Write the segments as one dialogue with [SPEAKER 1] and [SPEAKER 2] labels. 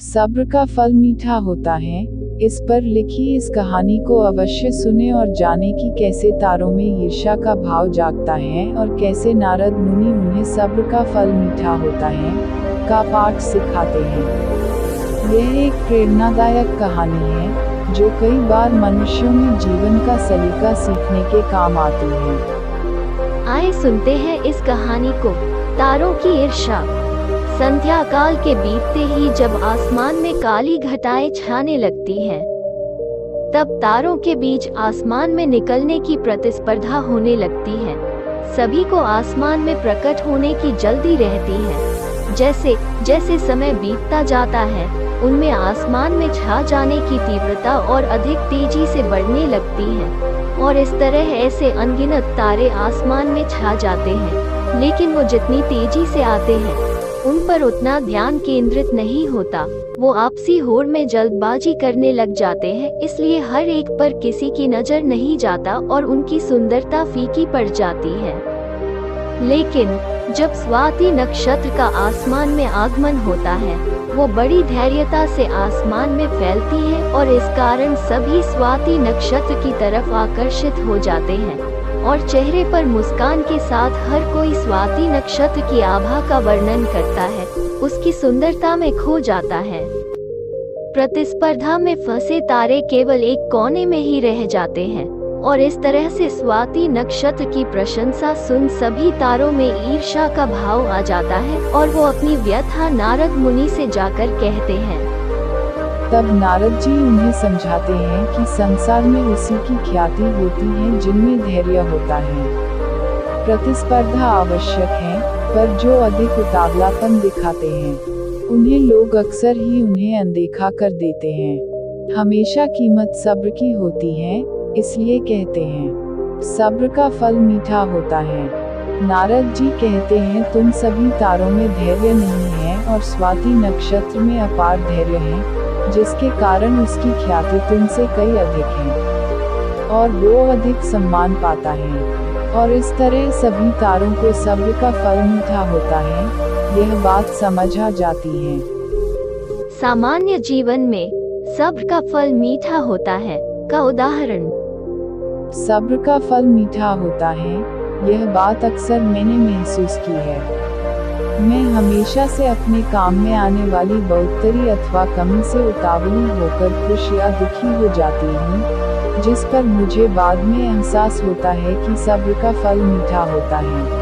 [SPEAKER 1] सब्र का फल मीठा होता है। इस पर लिखी इस कहानी को अवश्य सुने और जाने कि कैसे तारों में ईर्ष्या का भाव जागता है और कैसे नारद मुनि उन्हें सब्र का फल मीठा होता है का पाठ सिखाते हैं। यह एक प्रेरणादायक कहानी है जो कई बार मनुष्यों में जीवन का सलीका सीखने के काम आती है।
[SPEAKER 2] आइए सुनते हैं इस कहानी को। तारों की ईर्ष्या। संध्या काल के बीतते ही जब आसमान में काली घटाएं छाने लगती हैं, तब तारों के बीच आसमान में निकलने की प्रतिस्पर्धा होने लगती है। सभी को आसमान में प्रकट होने की जल्दी रहती है। जैसे जैसे समय बीतता जाता है, उनमें आसमान में छा जाने की तीव्रता और अधिक तेजी से बढ़ने लगती है और इस तरह ऐसे अनगिनत तारे आसमान में छा जाते हैं। लेकिन वो जितनी तेजी से आते हैं, उन पर उतना ध्यान केंद्रित नहीं होता। वो आपसी होड़ में जल्दबाजी करने लग जाते हैं, इसलिए हर एक पर किसी की नजर नहीं जाता और उनकी सुंदरता फीकी पड़ जाती है। लेकिन जब स्वाति नक्षत्र का आसमान में आगमन होता है, वो बड़ी धैर्यता से आसमान में फैलती है और इस कारण सभी स्वाति नक्षत्र की तरफ आकर्षित हो जाते हैं और चेहरे पर मुस्कान के साथ हर कोई स्वाति नक्षत्र की आभा का वर्णन करता है, उसकी सुंदरता में खो जाता है। प्रतिस्पर्धा में फंसे तारे केवल एक कोने में ही रह जाते हैं और इस तरह से स्वाति नक्षत्र की प्रशंसा सुन सभी तारों में ईर्ष्या का भाव आ जाता है और वो अपनी व्यथा नारद मुनि से जाकर कहते हैं।
[SPEAKER 1] तब नारद जी उन्हें समझाते हैं कि संसार में उसी की ख्याति होती है जिनमें धैर्य होता है। प्रतिस्पर्धा आवश्यक है, पर जो अधिक उतावलापन दिखाते हैं, उन्हें लोग अक्सर ही उन्हें अनदेखा कर देते हैं। हमेशा कीमत सब्र की होती है, इसलिए कहते हैं सब्र का फल मीठा होता है। नारद जी कहते हैं, तुम सभी तारों में धैर्य नहीं है और स्वाति नक्षत्र में अपार धैर्य है, जिसके कारण उसकी ख्याति तुमसे कई अधिक है और वो अधिक सम्मान पाता है और इस तरह सभी तारों को सब्र का फल मीठा होता है। यह बात समझ आ जाती है।
[SPEAKER 2] सामान्य जीवन में सब्र का फल मीठा होता है का उदाहरण।
[SPEAKER 1] सब्र का फल मीठा होता है, यह बात अक्सर मैंने महसूस की है। मैं हमेशा से अपने काम में आने वाली बढ़ोतरी अथवा कमी से उतावली होकर खुश या दुखी हो जाती हूँ, जिस पर मुझे बाद में एहसास होता है कि सब्र का फल मीठा होता है।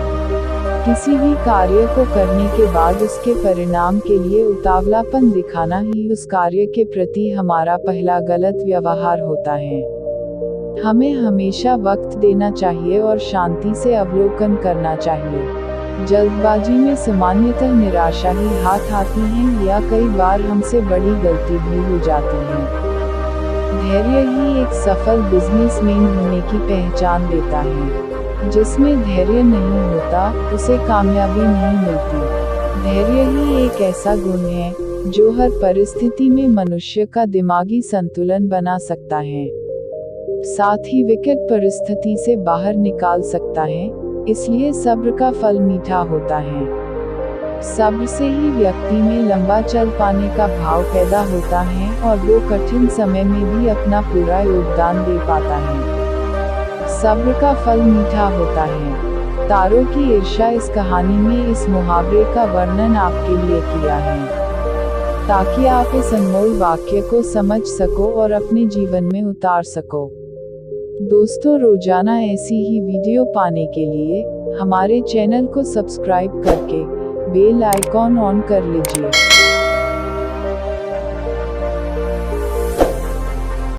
[SPEAKER 1] किसी भी कार्य को करने के बाद उसके परिणाम के लिए उतावलापन दिखाना ही उस कार्य के प्रति हमारा पहला गलत व्यवहार होता है। हमें हमेशा वक्त देना चाहिए और शांति से अवलोकन करना चाहिए। जल्दबाजी में सामान्यतः निराशा ही हाथ आती है या कई बार हमसे बड़ी गलती भी हो जाती है। धैर्य ही एक सफल बिजनेसमैन होने की पहचान देता है। जिसमें धैर्य नहीं होता, उसे कामयाबी नहीं मिलती। धैर्य ही एक ऐसा गुण है जो हर परिस्थिति में मनुष्य का दिमागी संतुलन बना सकता है, साथ ही विकट परिस्थिति से बाहर निकाल सकता है। इसलिए सब्र का फल मीठा होता है। सब्र से ही व्यक्ति में लंबा चल पाने का भाव पैदा होता है और वो कठिन समय में भी अपना पूरा योगदान दे पाता है। सब्र का फल मीठा होता है। तारों की ईर्ष्या इस कहानी में इस मुहावरे का वर्णन आपके लिए किया है, ताकि आप इस अनमोल वाक्य को समझ सको और अपने जीवन में उतार सको। दोस्तों, रोजाना ऐसी ही वीडियो पाने के लिए हमारे चैनल को सब्सक्राइब करके बेल आइकॉन ऑन कर लीजिए।